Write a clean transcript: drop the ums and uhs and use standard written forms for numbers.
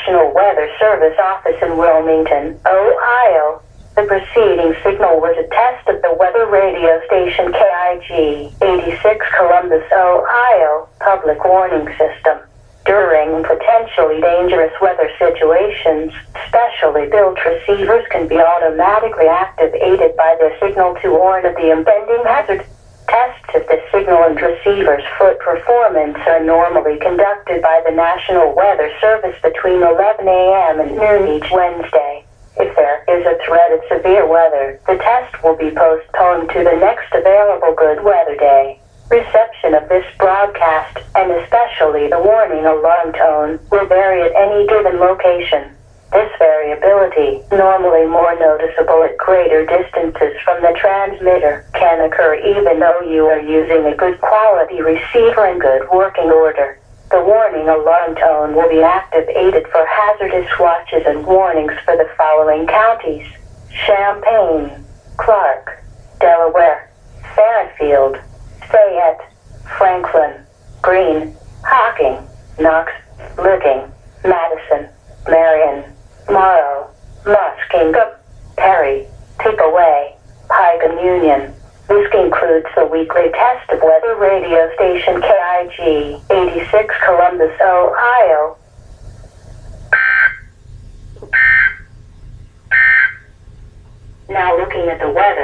National Weather Service office in Wilmington, Ohio. The preceding signal was a test of the weather radio station KIG 86 Columbus, Ohio, public warning system. During potentially dangerous weather situations, specially built receivers can be automatically activated by the signal to warn of the impending hazard. Tests of the signal and receiver's foot performance are normally conducted by the National Weather Service between 11 a.m. and noon each Wednesday. If there is a threat of severe weather, the test will be postponed to the next available good weather day. Reception of this broadcast, and especially the warning alarm tone, will vary at any given location. This variability, normally more noticeable at greater distances from the transmitter, can occur even though you are using a good quality receiver in good working order. The warning alarm tone will be activated for hazardous watches and warnings for the following counties: Champaign, Clark, Delaware, Fairfield, Fayette, Franklin, Greene, Hocking, Knox, Licking, Madison, Marion, Morrow, Muskingum, Perry, Pickaway, Pike and Union. This concludes the weekly test of weather radio station KIG 86 Columbus, Ohio. Now looking at the weather.